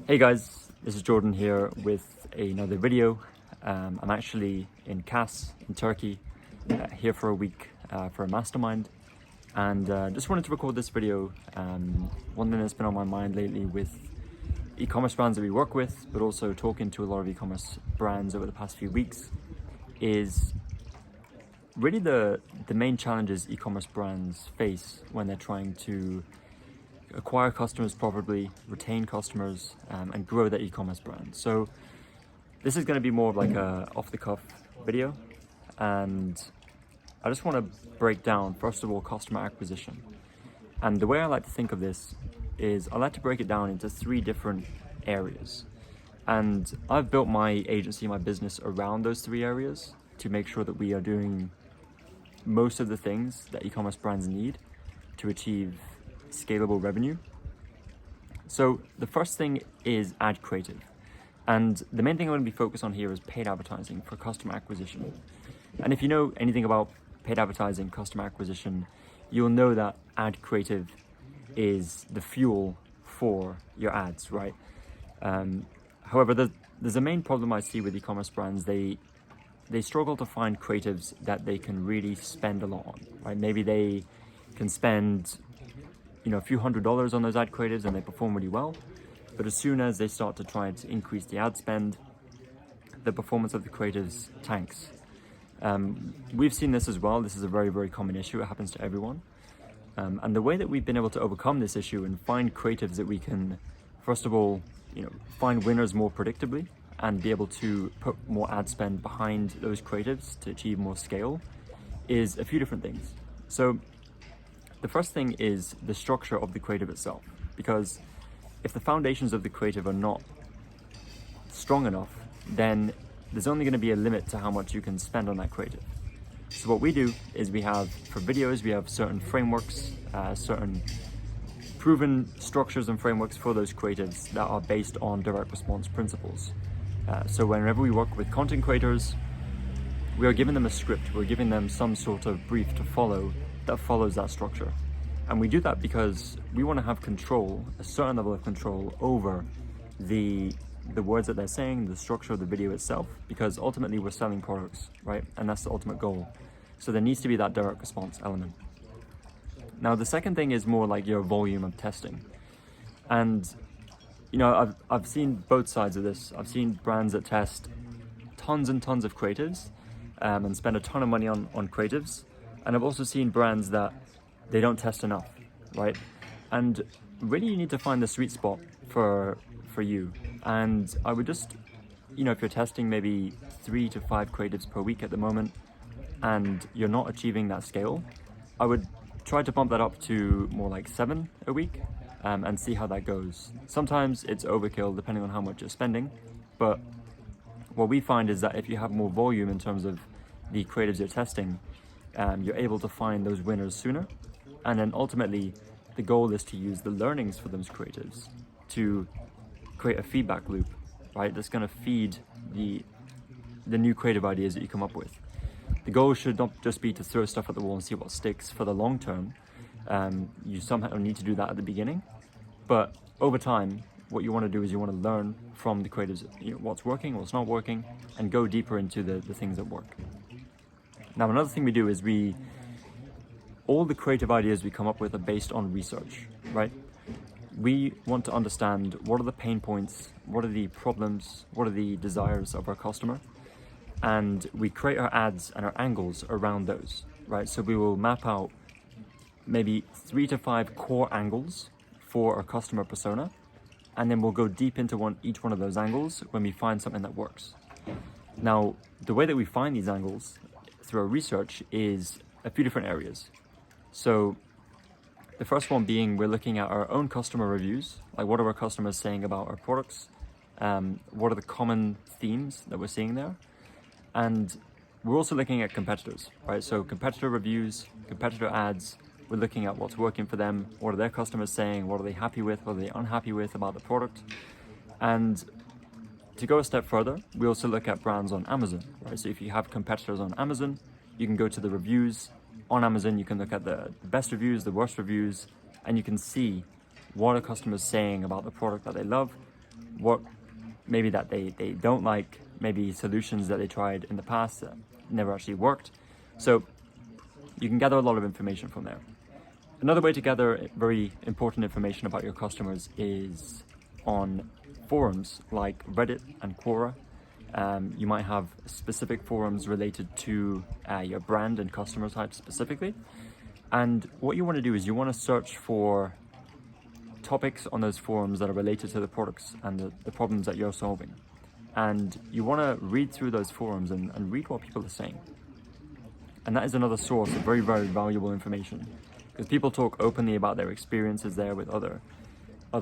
Hey guys, this is Jordan here with another video. I'm actually in Kos in Turkey, here for a week for a mastermind, and just wanted to record this video. One thing that's been on my mind lately with e-commerce brands that we work with, but also talking to a lot of e-commerce brands over the past few weeks, is really the main challenges e-commerce brands face when they're trying to acquire customers profitably, retain customers, and grow their e-commerce brand. So this is going to be more of like a off-the-cuff video, and I just want to break down, first of all, customer acquisition. And the way I like to think of this is I like to break it down into three different areas. And I've built my agency, my business around those three areas to make sure that we are doing most of the things that e-commerce brands need to achieve scalable revenue. So the first thing is ad creative. And the main thing I'm going to be focused on here is paid advertising for customer acquisition. And if you know anything about paid advertising, customer acquisition, you'll know that ad creative is the fuel for your ads, right? However, there's a main problem I see with e-commerce brands. They struggle to find creatives that they can really spend a lot on, right? Maybe they can spend a few $100s on those ad creatives and they perform really well. But as soon as they start to try to increase the ad spend, the performance of the creatives tanks. We've seen this as well. This is a very, very common issue. It happens to everyone. And the way that we've been able to overcome this issue and find creatives that we can, first of all, find winners more predictably and be able to put more ad spend behind those creatives to achieve more scale is a few different things. So the first thing is the structure of the creative itself, because if the foundations of the creative are not strong enough, then there's only going to be a limit to how much you can spend on that creative. So what we do is for videos, we have certain frameworks, certain proven structures and frameworks for those creatives that are based on direct response principles. So whenever we work with content creators, we are giving them a script, we're giving them some sort of brief to follow that follows that structure. And we do that because we want to have control, a certain level of control over the words that they're saying, the structure of the video itself, because ultimately we're selling products, right? And that's the ultimate goal. So there needs to be that direct response element. Now, the second thing is more like your volume of testing. And, I've seen both sides of this. I've seen brands that test tons and tons of creatives and spend a ton of money on creatives. And I've also seen brands that they don't test enough, right? And really you need to find the sweet spot for you. And I would just, if you're testing maybe 3 to 5 creatives per week at the moment and you're not achieving that scale, I would try to bump that up to more like 7 a week and see how that goes. Sometimes it's overkill depending on how much you're spending, but what we find is that if you have more volume in terms of the creatives you're testing, you're able to find those winners sooner. And then ultimately, the goal is to use the learnings for those creatives to create a feedback loop, right? That's going to feed the new creative ideas that you come up with. The goal should not just be to throw stuff at the wall and see what sticks for the long term. You somehow need to do that at the beginning. But over time, what you want to do is you want to learn from the creatives, what's working, what's not working, and go deeper into the things that work. Now, another thing we do is all the creative ideas we come up with are based on research, right? We want to understand what are the pain points, what are the problems, what are the desires of our customer, and we create our ads and our angles around those, right? So we will map out maybe 3 to 5 core angles for our customer persona, and then we'll go deep into each one of those angles when we find something that works. Now, the way that we find these angles through our research is a few different areas. So the first one being we're looking at our own customer reviews, like what are our customers saying about our products, what are the common themes that we're seeing there, and we're also looking at competitors, right? So competitor reviews, competitor ads, we're looking at what's working for them, what are their customers saying, what are they happy with, what are they unhappy with about the product. And to go a step further, we also look at brands on Amazon, right? So if you have competitors on Amazon, you can go to the reviews on Amazon, you can look at the best reviews, the worst reviews, and you can see what are customers saying about the product that they love, what maybe that they don't like, maybe solutions that they tried in the past that never actually worked. So you can gather a lot of information from there. Another way to gather very important information about your customers is on forums like Reddit and Quora. You might have specific forums related to your brand and customer type specifically. And what you want to do is you want to search for topics on those forums that are related to the products and the problems that you're solving. And you want to read through those forums and read what people are saying. And that is another source of very, very valuable information, because people talk openly about their experiences there with other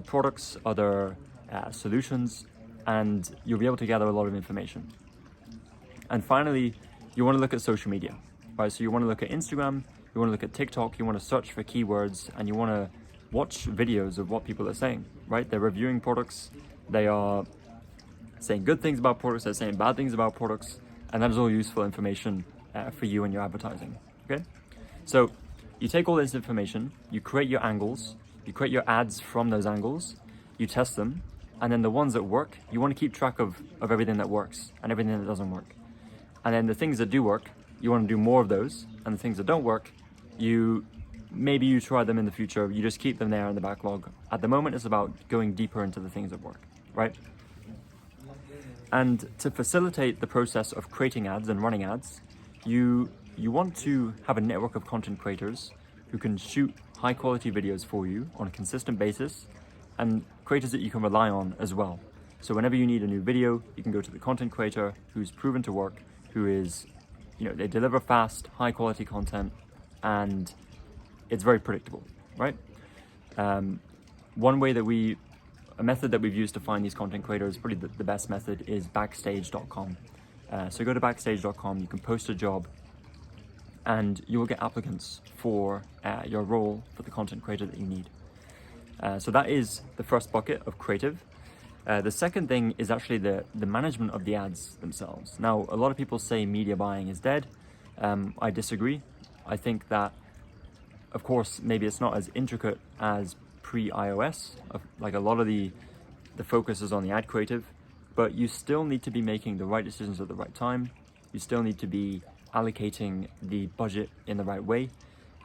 products, other solutions, and you'll be able to gather a lot of information. And finally, you want to look at social media, right? So you want to look at Instagram, you want to look at TikTok, you want to search for keywords, and you want to watch videos of what people are saying, right? They're reviewing products, they are saying good things about products, they're saying bad things about products, and that is all useful information for you and your advertising, okay? So you take all this information, you create your angles, you create your ads from those angles, you test them, and then the ones that work, you want to keep track of everything that works and everything that doesn't work. And then the things that do work, you want to do more of those, and the things that don't work, maybe you try them in the future, you just keep them there in the backlog. At the moment, it's about going deeper into the things that work, right? And to facilitate the process of creating ads and running ads, you want to have a network of content creators who can shoot high quality videos for you on a consistent basis, and creators that you can rely on as well. So whenever you need a new video, you can go to the content creator who's proven to work, who is, they deliver fast, high quality content, and it's very predictable, right? A method that we've used to find these content creators, probably the best method, is backstage.com. So go to backstage.com, you can post a job, and you will get applicants for your role for the content creator that you need. So that is the first bucket of creative. The second thing is actually the management of the ads themselves. Now, a lot of people say media buying is dead. I disagree. I think that, of course, maybe it's not as intricate as pre-iOS. Like a lot of the focus is on the ad creative, but you still need to be making the right decisions at the right time. You still need to be allocating the budget in the right way,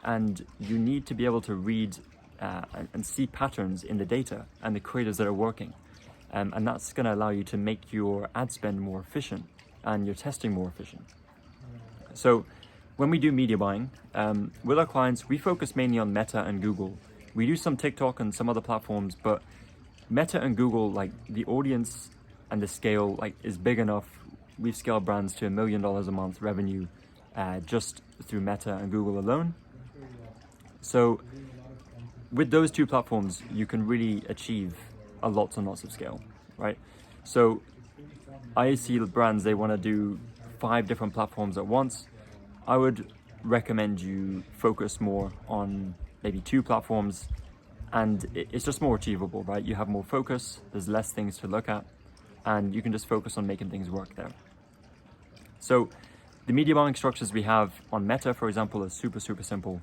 and you need to be able to read and see patterns in the data and the creatives that are working. And that's going to allow you to make your ad spend more efficient and your testing more efficient. So when we do media buying, with our clients, we focus mainly on Meta and Google. We do some TikTok and some other platforms, but Meta and Google, like the audience and the scale, is big enough. We've scaled brands to $1 million a month revenue just through Meta and Google alone. So with those two platforms, you can really achieve lots and lots of scale, right? So I see brands, they want to do 5 different platforms at once. I would recommend you focus more on maybe 2 platforms, and it's just more achievable, right? You have more focus, there's less things to look at, and you can just focus on making things work there. So the media buying structures we have on Meta, for example, is super, super simple.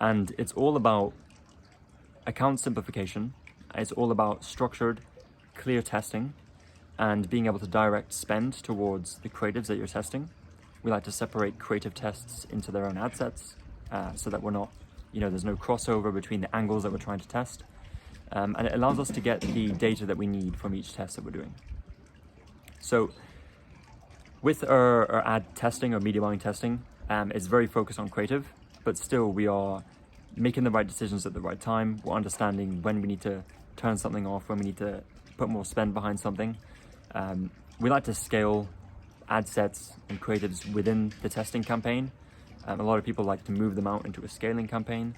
And it's all about account simplification. It's all about structured, clear testing and being able to direct spend towards the creatives that you're testing. We like to separate creative tests into their own ad sets so that we're not, there's no crossover between the angles that we're trying to test. And it allows us to get the data that we need from each test that we're doing. So with our ad testing or media buying testing, it's very focused on creative, but still we are making the right decisions at the right time. We're understanding when we need to turn something off, when we need to put more spend behind something. We like to scale ad sets and creatives within the testing campaign. A lot of people like to move them out into a scaling campaign.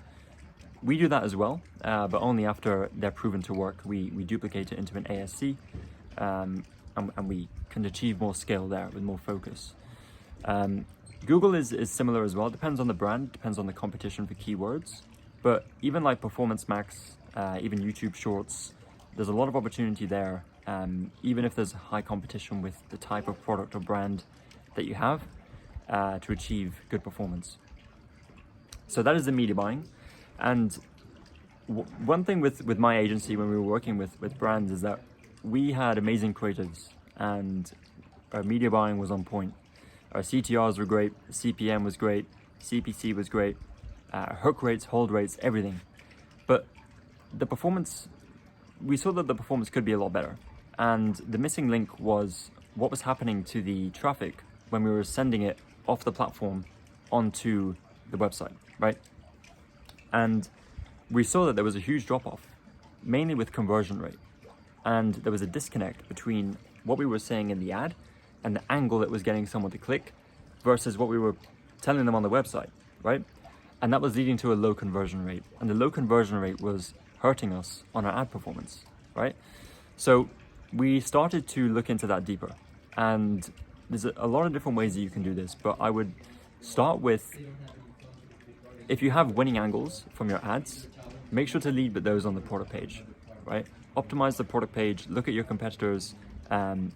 We do that as well, but only after they're proven to work. We duplicate it into an ASC, and we can achieve more scale there with more focus. Google is similar as well. It depends on the brand, depends on the competition for keywords. But even like Performance Max, even YouTube Shorts, there's a lot of opportunity there, even if there's high competition with the type of product or brand that you have to achieve good performance. So that is the media buying. And one thing with my agency when we were working with brands is that we had amazing creatives and our media buying was on point. Our CTRs were great, CPM was great, CPC was great, hook rates, hold rates, everything. But the performance, we saw that the performance could be a lot better. And the missing link was what was happening to the traffic when we were sending it off the platform onto the website, right? And we saw that there was a huge drop-off, mainly with conversion rate. And there was a disconnect between what we were saying in the ad and the angle that was getting someone to click versus what we were telling them on the website, right? And that was leading to a low conversion rate. And the low conversion rate was hurting us on our ad performance, right? So we started to look into that deeper. And there's a lot of different ways that you can do this, but I would start with, if you have winning angles from your ads, make sure to lead with those on the product page, right? Optimize the product page, look at your competitors. I'm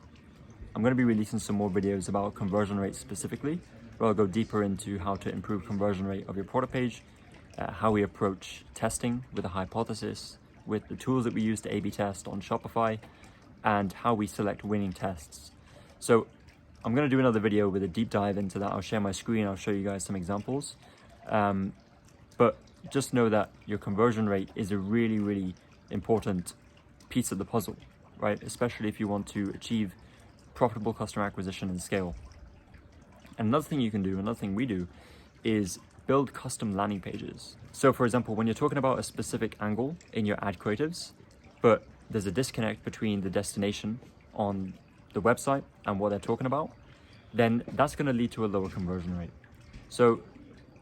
going to be releasing some more videos about conversion rates specifically, where I'll go deeper into how to improve conversion rate of your product page, how we approach testing with a hypothesis, with the tools that we use to A/B test on Shopify, and how we select winning tests. So I'm going to do another video with a deep dive into that. I'll share my screen, I'll show you guys some examples. But just know that your conversion rate is a really, really important piece of the puzzle, right? Especially if you want to achieve profitable customer acquisition and scale. And another thing you can do, another thing we do, is build custom landing pages. So for example, when you're talking about a specific angle in your ad creatives, but there's a disconnect between the destination on the website and what they're talking about, then that's going to lead to a lower conversion rate. So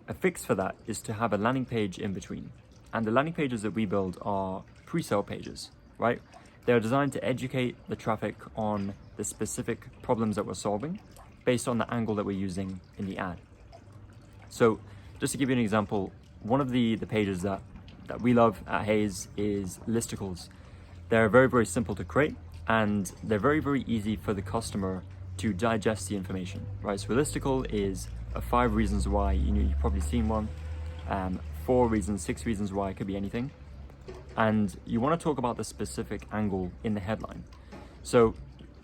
a fix for that is to have a landing page in between. And the landing pages that we build are pre-sale pages, right? They're designed to educate the traffic on the specific problems that we're solving based on the angle that we're using in the ad. So just to give you an example, one of the pages that we love at Hayes is listicles. They're very, very simple to create, and they're very, very easy for the customer to digest the information, right? So a listicle is 5 reasons why, you've probably seen one, 4 reasons, 6 reasons why, it could be anything. And you want to talk about the specific angle in the headline. So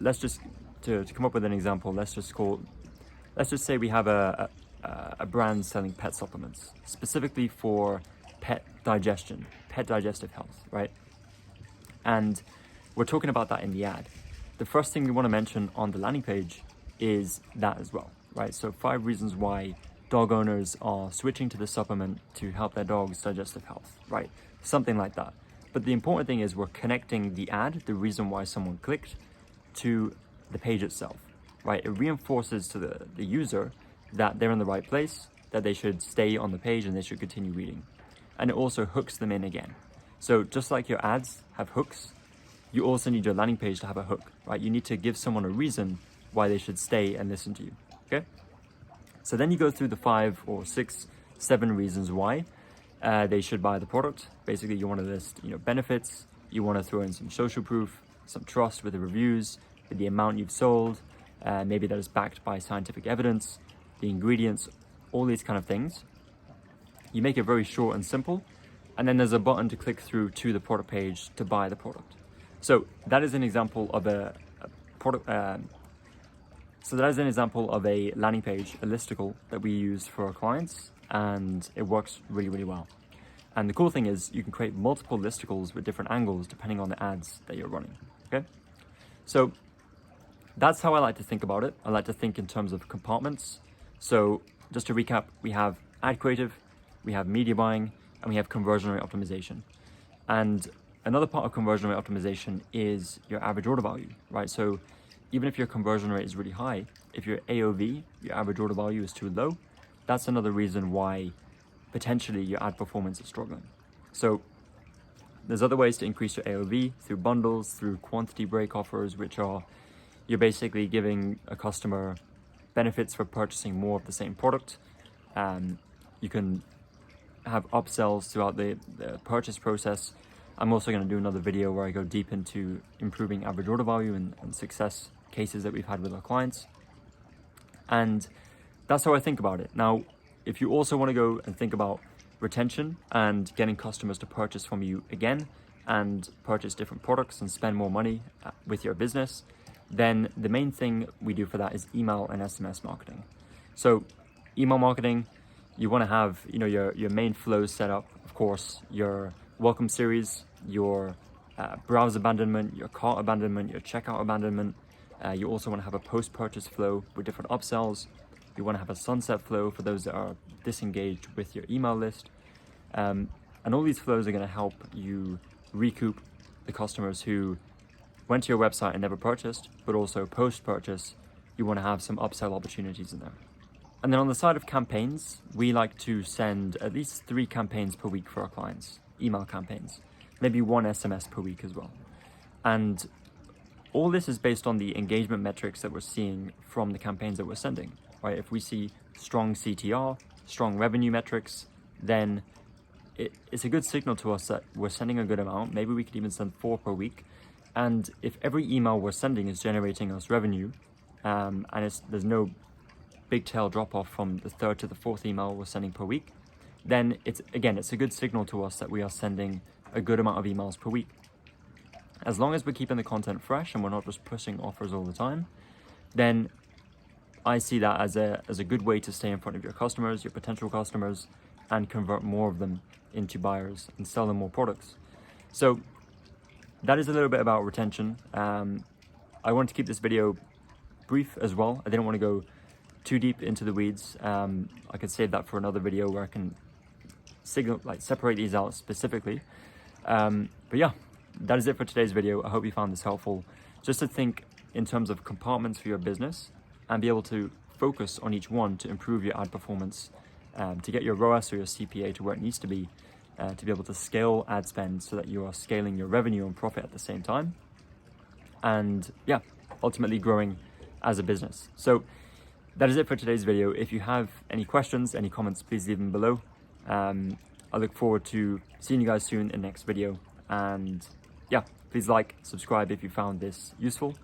let's just, to come up with an example, let's just say we have a brand selling pet supplements, specifically for pet digestion, pet digestive health, right? And we're talking about that in the ad. The first thing we want to mention on the landing page is that as well, right? So 5 reasons why dog owners are switching to the supplement to help their dog's digestive health, right? Something like that. But the important thing is we're connecting the ad, the reason why someone clicked, to the page itself, right? It reinforces to the user that they're in the right place, that they should stay on the page and they should continue reading. And it also hooks them in again. So just like your ads have hooks, you also need your landing page to have a hook, right? You need to give someone a reason why they should stay and listen to you, okay? So then you go through the 5 or 6, 7 reasons why they should buy the product. Basically, you want to list, benefits. You want to throw in some social proof, some trust with the reviews, with the amount you've sold, maybe that is backed by scientific evidence, the ingredients, all these kind of things. You make it very short and simple, and then there's a button to click through to the product page to buy the product. So that is an example of a product. So that is an example of a landing page, a listicle that we use for our clients, and it works really, really well. And the cool thing is you can create multiple listicles with different angles depending on the ads that you're running, okay? So that's how I like to think about it. I like to think in terms of compartments. So just to recap, we have ad creative, we have media buying, and we have conversion rate optimization. And another part of conversion rate optimization is your average order value, right? So even if your conversion rate is really high, if your AOV, your average order value, is too low, that's another reason why potentially your ad performance is struggling. So there's other ways to increase your AOV through bundles, through quantity break offers, which are, you're basically giving a customer benefits for purchasing more of the same product. You can have upsells throughout the purchase process. I'm also going to do another video where I go deep into improving average order value and success cases that we've had with our clients. And that's how I think about it. Now, if you also want to go and think about retention and getting customers to purchase from you again, and purchase different products and spend more money with your business, then the main thing we do for that is email and SMS marketing. So email marketing, you want to have your main flows set up, of course, your welcome series, your browse abandonment, your cart abandonment, your checkout abandonment. You also want to have a post-purchase flow with different upsells. You want to have a sunset flow for those that are disengaged with your email list. And all these flows are going to help you recoup the customers who went to your website and never purchased, but also post-purchase, you want to have some upsell opportunities in there. And then on the side of campaigns, we like to send at least 3 campaigns per week for our clients, email campaigns, maybe 1 SMS per week as well. And all this is based on the engagement metrics that we're seeing from the campaigns that we're sending, right? If we see strong CTR, strong revenue metrics, then it's a good signal to us that we're sending a good amount. Maybe we could even send 4 per week. And if every email we're sending is generating us revenue, and there's no big tail drop off from the 3rd to the 4th email we're sending per week, then it's a good signal to us that we are sending a good amount of emails per week. As long as we're keeping the content fresh and we're not just pushing offers all the time, then I see that as a good way to stay in front of your customers, your potential customers, and convert more of them into buyers and sell them more products. So that is a little bit about retention. I wanted to keep this video brief as well. I didn't want to go too deep into the weeds. I could save that for another video where I can separate these out specifically. But yeah, that is it for today's video. I hope you found this helpful. Just to think in terms of compartments for your business and be able to focus on each one to improve your ad performance, to get your ROAS or your CPA to where it needs to be able to scale ad spend so that you are scaling your revenue and profit at the same time. And yeah, ultimately growing as a business. So that is it for today's video. If you have any questions, any comments, please leave them below. I look forward to seeing you guys soon in the next video. And yeah, please like, subscribe if you found this useful.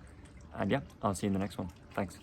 And yeah, I'll see you in the next one. Thanks.